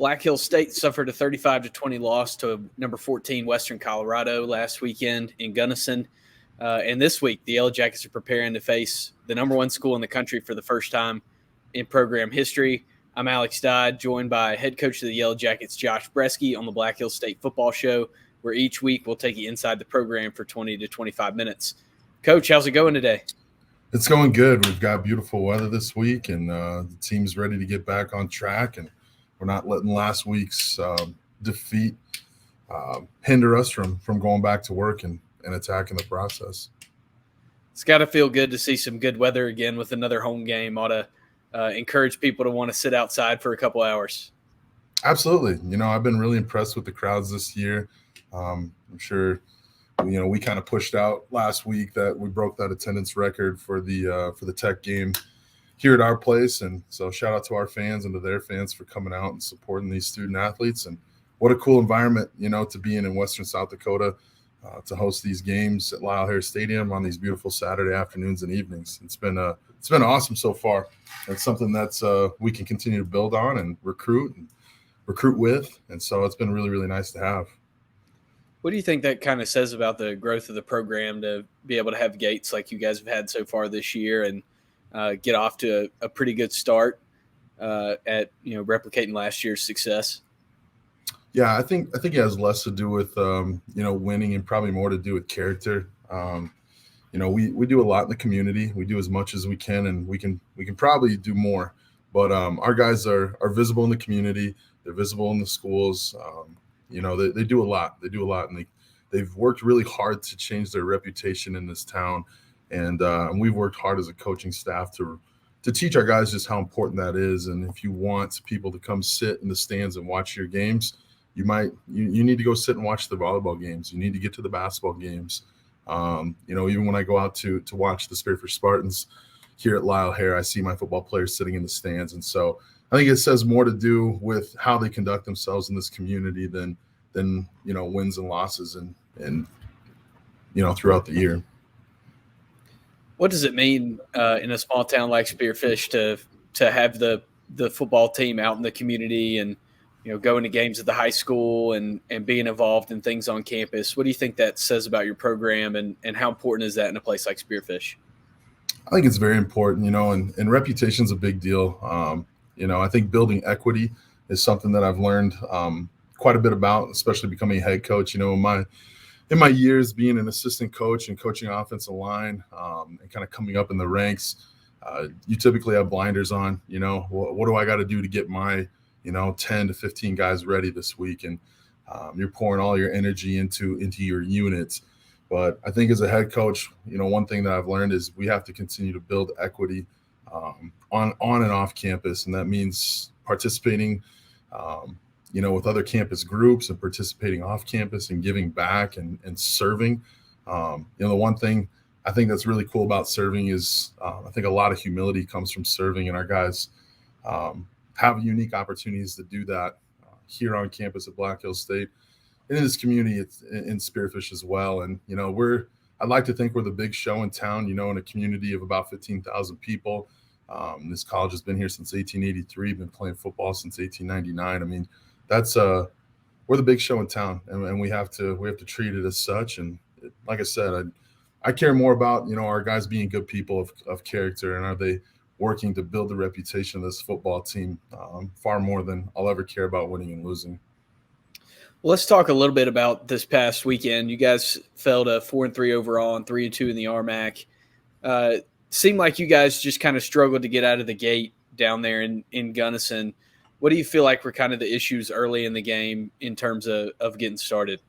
Black Hills State suffered a 35-20 loss to number 14 Western Colorado last weekend in Gunnison. And this week, the Yellow Jackets are preparing to face the number one school in the country for the first time in program history. I'm Alex Dodd, joined by head coach of the Yellow Jackets, Josh Breske, on the Black Hills State Football Show, where each week we'll take you inside the program for 20 to 25 minutes. Coach, how's it going today? It's going good. We've got beautiful weather this week, and the team's ready to get back on track, and we're not letting last week's defeat hinder us from going back to work and attacking the process. It's got to feel good to see some good weather again with another home game. Ought to encourage people to want to sit outside for a couple hours. Absolutely. I've been really impressed with the crowds this year. I'm sure, we kind of pushed out last week that we broke that attendance record for the Tech game here at our place. And so shout out to our fans and to their fans for coming out and supporting these student athletes. And what a cool environment, to be in Western South Dakota, to host these games at Lyle Harris Stadium on these beautiful Saturday afternoons and evenings. It's been awesome so far. It's something that's we can continue to build on and recruit with. And so it's been really, really nice to have. What do you think that kind of says about the growth of the program to be able to have gates like you guys have had so far this year and get off to a pretty good start at replicating last year's success? Yeah, I think it has less to do with winning and probably more to do with character. We do a lot in the community. We do as much as we can, and we can probably do more. But our guys are visible in the community. They're visible in the schools. They do a lot. They do a lot, and they've worked really hard to change their reputation in this town. And we've worked hard as a coaching staff to teach our guys just how important that is. And if you want people to come sit in the stands and watch your games, you need to go sit and watch the volleyball games. You need to get to the basketball games. Even when I go out to watch the Spearfish Spartans here at Lyle Hare, I see my football players sitting in the stands. And so I think it says more to do with how they conduct themselves in this community than wins and losses and throughout the year. What does it mean in a small town like Spearfish to have the football team out in the community and going to games at the high school and being involved in things on campus? What do you think that says about your program, and how important is that in a place like Spearfish? I think it's very important, and reputation's a big deal. I think building equity is something that I've learned quite a bit about, especially becoming a head coach. In my years being an assistant coach and coaching offensive line and kind of coming up in the ranks, you typically have blinders on. What do I got to do to get my 10 to 15 guys ready this week? And you're pouring all your energy into your units. But I think as a head coach, one thing that I've learned is we have to continue to build equity on and off campus. And that means participating, with other campus groups and participating off campus and giving back and serving. The one thing I think that's really cool about serving is I think a lot of humility comes from serving, and our guys have unique opportunities to do that here on campus at Black Hills State and in this community in Spearfish as well. And, I'd like to think we're the big show in town, in a community of about 15,000 people. This college has been here since 1883, been playing football since 1899. I mean, we're the big show in town, and we have to treat it as such. And like I said, I care more about, our guys being good people of character, and are they working to build the reputation of this football team far more than I'll ever care about winning and losing. Well, let's talk a little bit about this past weekend. You guys fell to 4-3 overall and 3-2 in the RMAC. Seemed like you guys just kind of struggled to get out of the gate down there in Gunnison. What do you feel like were kind of the issues early in the game in terms of getting started?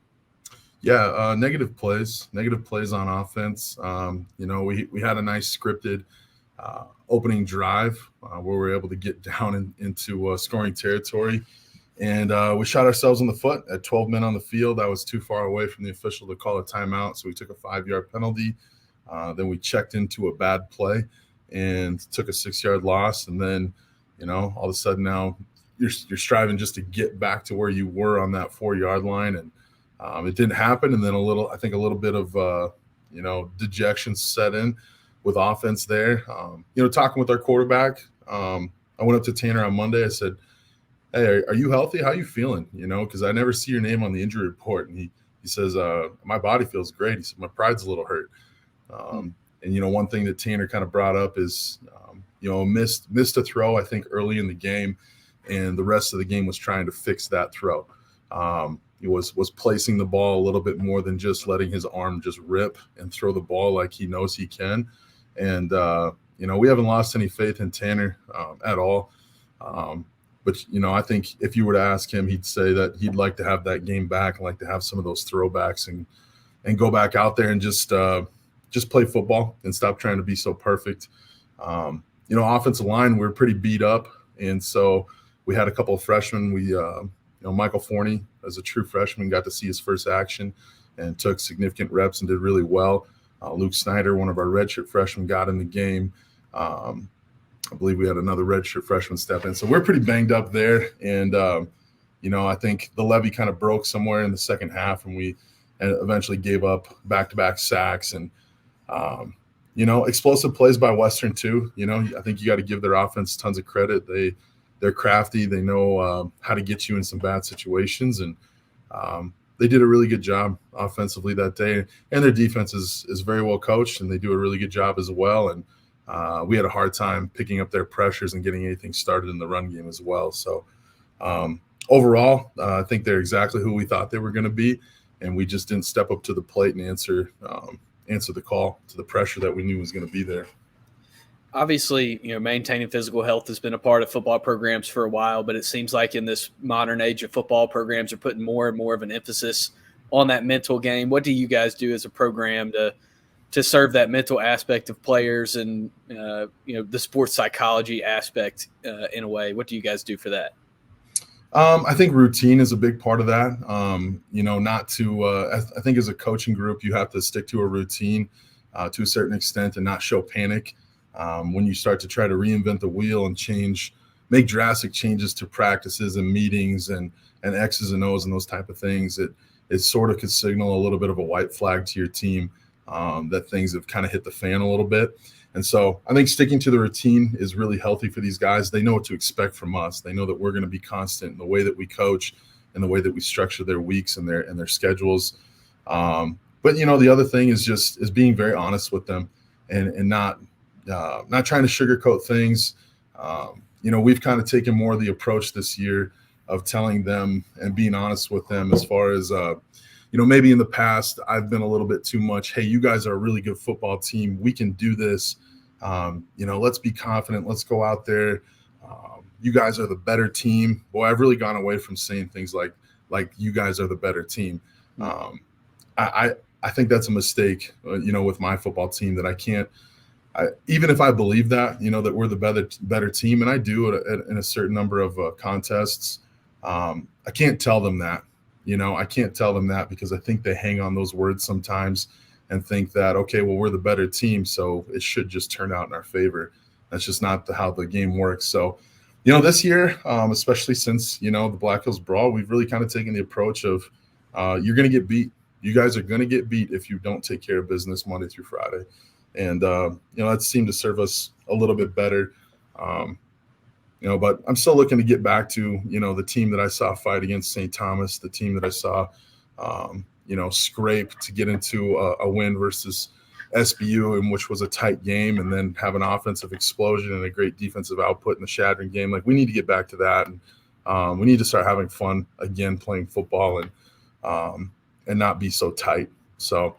Yeah, negative plays on offense. We had a nice scripted opening drive where we were able to get down into scoring territory. And we shot ourselves in the foot at 12 men on the field. I was too far away from the official to call a timeout, so we took a 5-yard penalty. Then we checked into a bad play and took a 6-yard loss. And then, all of a sudden now you're striving just to get back to where you were on that 4-yard line. And it didn't happen. And then a little bit of, dejection set in with offense there. Talking with our quarterback, I went up to Tanner on Monday. I said, hey, are you healthy? How you feeling? Because I never see your name on the injury report. And he says, my body feels great. He said, my pride's a little hurt. And one thing that Tanner kind of brought up is, missed a throw, I think, early in the game, and the rest of the game was trying to fix that throw. He was placing the ball a little bit more than just letting his arm just rip and throw the ball like he knows he can. And we haven't lost any faith in Tanner at all. But I think if you were to ask him, he'd say that he'd like to have that game back, and like to have some of those throwbacks and go back out there and just play football and stop trying to be so perfect. Offensive line, we're pretty beat up. And so we had a couple of freshmen. Michael Forney, as a true freshman, got to see his first action and took significant reps and did really well. Luke Snyder, one of our redshirt freshmen, got in the game. I believe we had another redshirt freshman step in. So we're pretty banged up there. And, I think the levee kind of broke somewhere in the second half, and we eventually gave up back-to-back sacks and, explosive plays by Western too. I think you got to give their offense tons of credit. They're crafty. They know how to get you in some bad situations, and they did a really good job offensively that day. And their defense is very well coached, and they do a really good job as well. And we had a hard time picking up their pressures and getting anything started in the run game as well. So overall, I think they're exactly who we thought they were going to be, and we just didn't step up to the plate and answer the call to the pressure that we knew was going to be there. Obviously, maintaining physical health has been a part of football programs for a while, but it seems like in this modern age of football, programs are putting more and more of an emphasis on that mental game. What do you guys do as a program to serve that mental aspect of players and, the sports psychology aspect in a way? What do you guys do for that? I think routine is a big part of that. I think as a coaching group, you have to stick to a routine to a certain extent and not show panic. When you start to try to reinvent the wheel and make drastic changes to practices and meetings and X's and O's and those type of things, it sort of could signal a little bit of a white flag to your team that things have kind of hit the fan a little bit. And so I think sticking to the routine is really healthy for these guys. They know what to expect from us. They know that we're going to be constant in the way that we coach and the way that we structure their weeks and their schedules. But the other thing is being very honest with them and not trying to sugarcoat things. We've kind of taken more of the approach this year of telling them and being honest with them as far as, maybe in the past I've been a little bit too much. Hey, you guys are a really good football team. We can do this. Let's be confident. Let's go out there. You guys are the better team. Boy, I've really gone away from saying things like you guys are the better team. I think that's a mistake, with my football team, that I can't, even if I believe that, that we're the better team, and I do in a certain number of contests, I can't tell them that. I can't tell them that because I think they hang on those words sometimes and think that, okay, well, we're the better team, so it should just turn out in our favor. That's just not how the game works. So, this year, especially since, the Black Hills Brawl, we've really kind of taken the approach of you're going to get beat. You guys are going to get beat if you don't take care of business Monday through Friday. And, that seemed to serve us a little bit better. But I'm still looking to get back to, the team that I saw fight against St. Thomas, the team that I saw, scrape to get into a win versus SBU, in which was a tight game, and then have an offensive explosion and a great defensive output in the Shattering game. Like, we need to get back to that. And we need to start having fun again, playing football and not be so tight. So,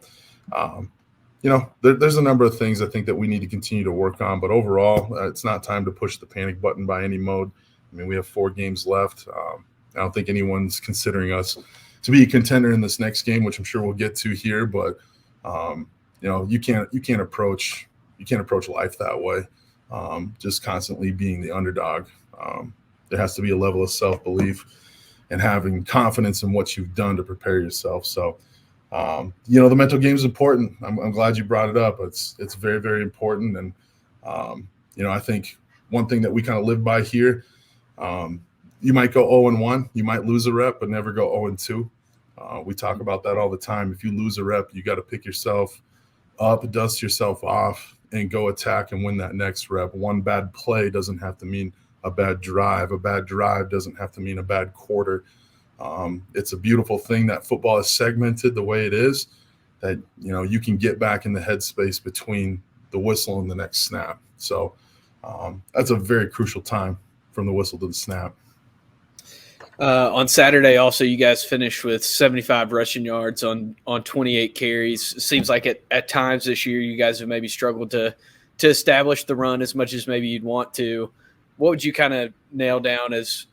there's a number of things I think that we need to continue to work on, but overall, it's not time to push the panic button by any mode. I mean, we have 4 games left. I don't think anyone's considering us to be a contender in this next game, which I'm sure we'll get to here. But you can't approach life that way. Just constantly being the underdog. There has to be a level of self-belief and having confidence in what you've done to prepare yourself. So. The mental game is important. I'm glad you brought it up. It's very, very important. And, I think one thing that we kind of live by here, you might go 0-1, you might lose a rep, but never go 0-2. We talk about that all the time. If you lose a rep, you got to pick yourself up, dust yourself off, and go attack and win that next rep. One bad play doesn't have to mean a bad drive. A bad drive doesn't have to mean a bad quarter. It's a beautiful thing that football is segmented the way it is, that you can get back in the headspace between the whistle and the next snap. So that's a very crucial time from the whistle to the snap. On Saturday, also, you guys finished with 75 rushing yards on 28 carries. It seems like at times this year you guys have maybe struggled to establish the run as much as maybe you'd want to. What would you kind of nail down as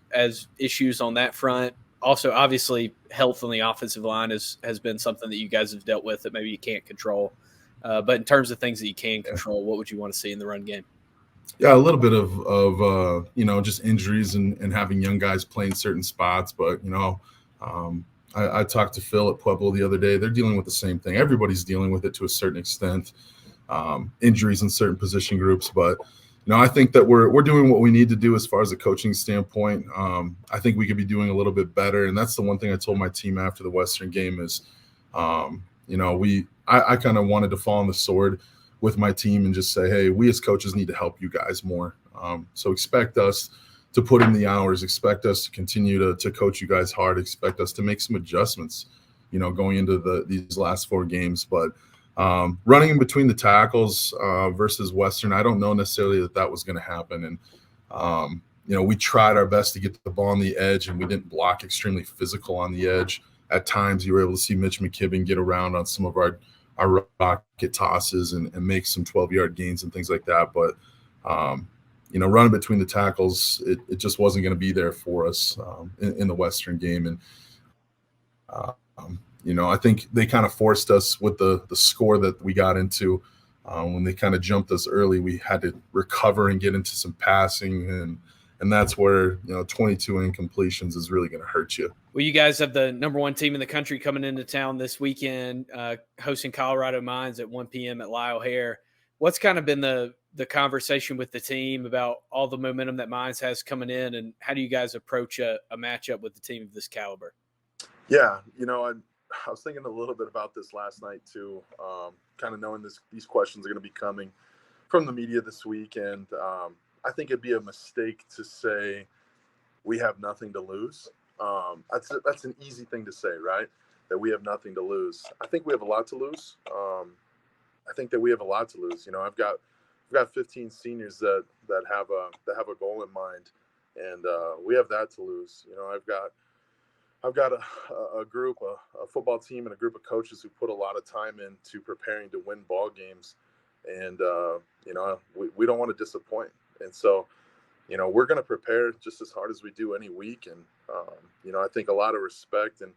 issues on that front? Also, obviously, health on the offensive line has been something that you guys have dealt with that maybe you can't control. But in terms of things that you can control, what would you want to see in the run game? Yeah, a little bit of just injuries and having young guys playing certain spots. But I talked to Phil at Pueblo the other day. They're dealing with the same thing. Everybody's dealing with it to a certain extent. Injuries in certain position groups, but I think that we're doing what we need to do as far as a coaching standpoint. I think we could be doing a little bit better, and that's the one thing I told my team after the Western game is, I kind of wanted to fall on the sword with my team and just say, hey, we as coaches need to help you guys more. So expect us to put in the hours, expect us to continue to coach you guys hard, expect us to make some adjustments, going into these last 4 games. But running in between the tackles versus Western, I don't know necessarily that was going to happen. And, we tried our best to get the ball on the edge, and we didn't block extremely physical on the edge. At times, you were able to see Mitch McKibben get around on some of our rocket tosses and make some 12-yard gains and things like that. But, running between the tackles, it just wasn't going to be there for us in the Western game. And, I think they kind of forced us with the score that we got into. When they kind of jumped us early, we had to recover and get into some passing, and that's where 22 incompletions is really going to hurt you. Well, you guys have the number 1 team in the country coming into town this weekend, hosting Colorado Mines at 1 p.m. at Lyle Hare. What's kind of been the conversation with the team about all the momentum that Mines has coming in, and how do you guys approach a matchup with the team of this caliber? Yeah, I was thinking a little bit about this last night too, kind of knowing these questions are going to be coming from the media this week. And I think it'd be a mistake to say we have nothing to lose. That's an easy thing to say, right? That we have nothing to lose. I think we have a lot to lose. I've got 15 seniors that have a goal in mind, and we have that to lose. I've got a group, a football team, and a group of coaches who put a lot of time into preparing to win ball games, and we don't want to disappoint. And so, we're going to prepare just as hard as we do any week. And I think a lot of respect and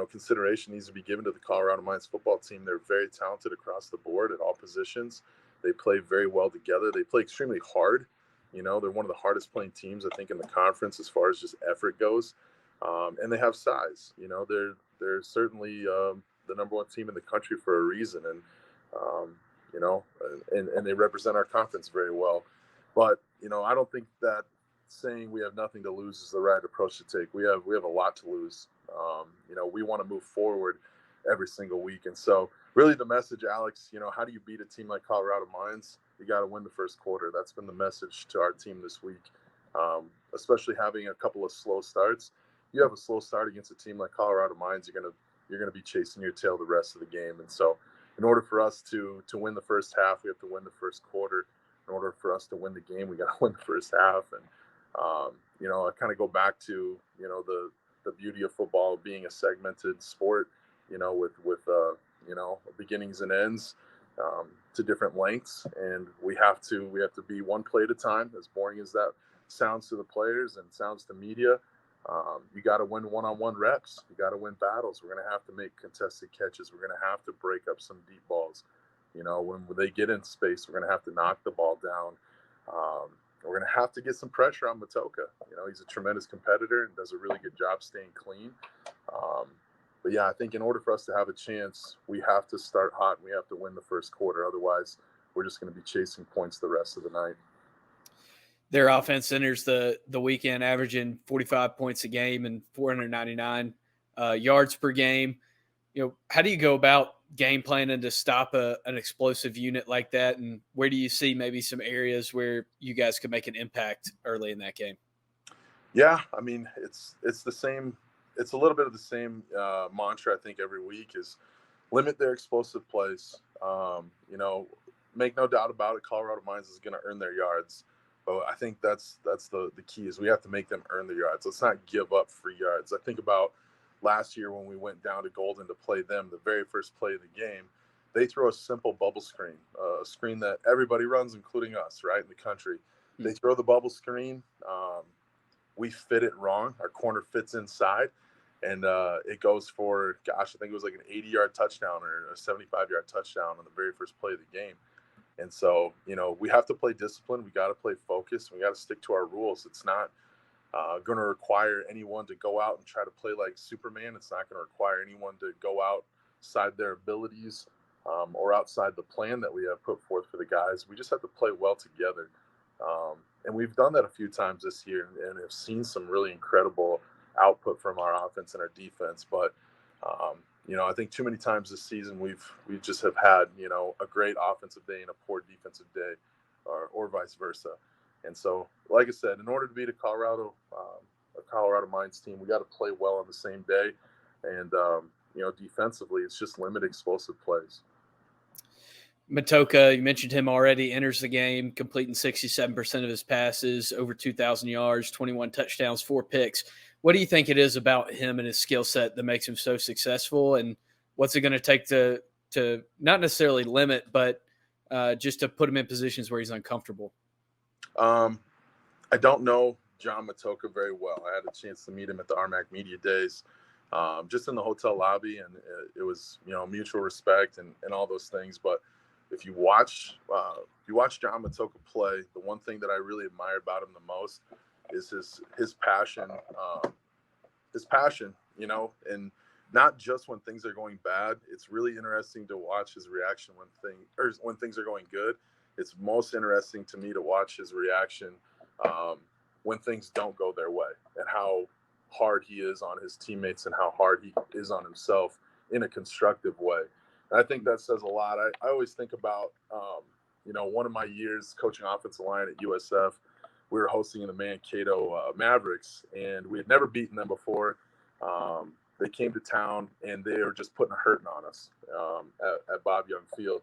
consideration needs to be given to the Colorado Mines football team. They're very talented across the board at all positions. They play very well together. They play extremely hard. They're one of the hardest playing teams, I think, in the conference as far as just effort goes. And they have size. They're certainly the number 1 team in the country for a reason, and and they represent our conference very well. But I don't think that saying we have nothing to lose is the right approach to take. We have a lot to lose. We want to move forward every single week, and so really the message, Alex, how do you beat a team like Colorado Mines? You got to win the first quarter. That's been the message to our team this week, especially having a couple of slow starts. You have a slow start against a team like Colorado Mines, you're gonna be chasing your tail the rest of the game. And so, in order for us to win the first half, we have to win the first quarter. In order for us to win the game, we got to win the first half. And I kind of go back to the beauty of football being a segmented sport, with beginnings and ends to different lengths, and we have to be one play at a time. As boring as that sounds to the players and sounds to media. You got to win one-on-one reps. You got to win battles. We're going to have to make contested catches. We're going to have to break up some deep balls. When they get in space, we're going to have to knock the ball down. We're going to have to get some pressure on Matoka. He's a tremendous competitor and does a really good job staying clean. But yeah, I think in order for us to have a chance, we have to start hot and we have to win the first quarter. Otherwise, we're just going to be chasing points the rest of the night. Their offense enters the weekend averaging 45 points a game and 499 yards per game. How do you go about game planning to stop an explosive unit like that? And where do you see maybe some areas where you guys could make an impact early in that game? Yeah, I mean, it's the same. It's a little bit of the same mantra I think every week is limit their explosive plays. Make no doubt about it, Colorado Mines is going to earn their yards. But I think that's the key is we have to make them earn their yards. Let's not give up free yards. I think about last year when we went down to Golden to play them, the very first play of the game, they throw a simple bubble screen, a screen that everybody runs, including us, right, in the country. They throw the bubble screen. We fit it wrong. Our corner fits inside. And it goes for, I think it was like an 80-yard touchdown or a 75-yard touchdown on the very first play of the game. And so, we have to play discipline. We got to play focus. We got to stick to our rules. It's not going to require anyone to go out and try to play like Superman. It's not going to require anyone to go outside their abilities or outside the plan that we have put forth for the guys. We just have to play well together. And we've done that a few times this year and have seen some really incredible output from our offense and our defense. But, I think too many times this season we just have had, a great offensive day and a poor defensive day or vice versa. And so, like I said, in order to beat a Colorado Mines team, we got to play well on the same day. And, defensively, it's just limit explosive plays. Matocha, you mentioned him already, enters the game, completing 67% of his passes, over 2,000 yards, 21 touchdowns, 4 picks. What do you think it is about him and his skill set that makes him so successful? And what's it going to take to not necessarily limit, but just to put him in positions where he's uncomfortable? I don't know John Matocha very well. I had a chance to meet him at the RMAC Media Days, just in the hotel lobby, and it was, mutual respect and all those things. But if you watch John Matocha play, the one thing that I really admire about him the most is his passion, and not just when things are going bad. It's really interesting to watch his reaction when things are going good. It's most interesting to me to watch his reaction when things don't go their way, and how hard he is on his teammates and how hard he is on himself in a constructive way. And I think that says a lot. I always think about, one of my years coaching offensive line at USF, we were hosting the Mankato Mavericks, and we had never beaten them before. They came to town, and they were just putting a hurting on us at Bob Young Field.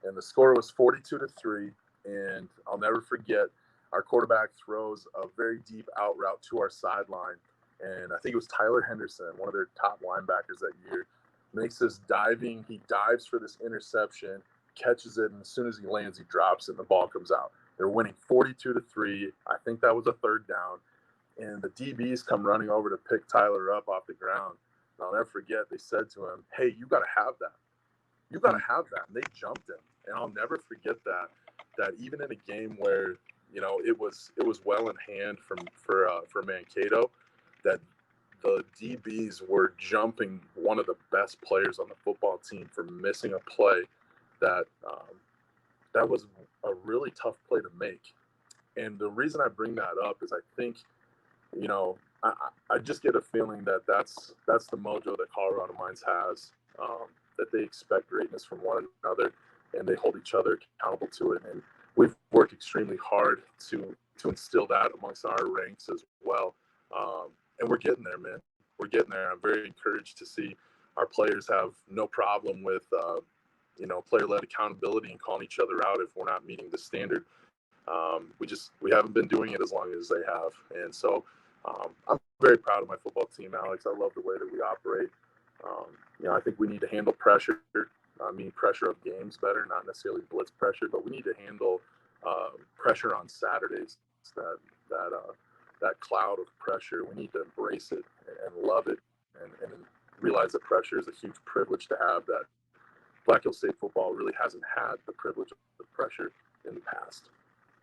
And the score was 42-3, and I'll never forget, our quarterback throws a very deep out route to our sideline, and I think it was Tyler Henderson, one of their top linebackers that year, makes this he dives for this interception, catches it, and as soon as he lands, he drops it, and the ball comes out. They're winning 42-3. I think that was a third down, and the DBs come running over to pick Tyler up off the ground. And I'll never forget, they said to him, "Hey, you got to have that. You got to have that." And they jumped him. And I'll never forget that even in a game where, it was well in hand for Mankato, that the DBs were jumping one of the best players on the football team for missing a play that was a really tough play to make. And the reason I bring that up is I think, I just get a feeling that that's the mojo that Colorado Mines has, that they expect greatness from one another and they hold each other accountable to it. And we've worked extremely hard to instill that amongst our ranks as well. And we're getting there, man. We're getting there. I'm very encouraged to see our players have no problem with, player-led accountability and calling each other out if we're not meeting the standard. We haven't been doing it as long as they have. And so I'm very proud of my football team, Alex. I love the way that we operate. I think we need to handle pressure. Pressure of games better, not necessarily blitz pressure, but we need to handle pressure on Saturdays. That cloud of pressure, we need to embrace it and love it, and realize that pressure is a huge privilege to have. That Black Hill State football really hasn't had the privilege of pressure in the past.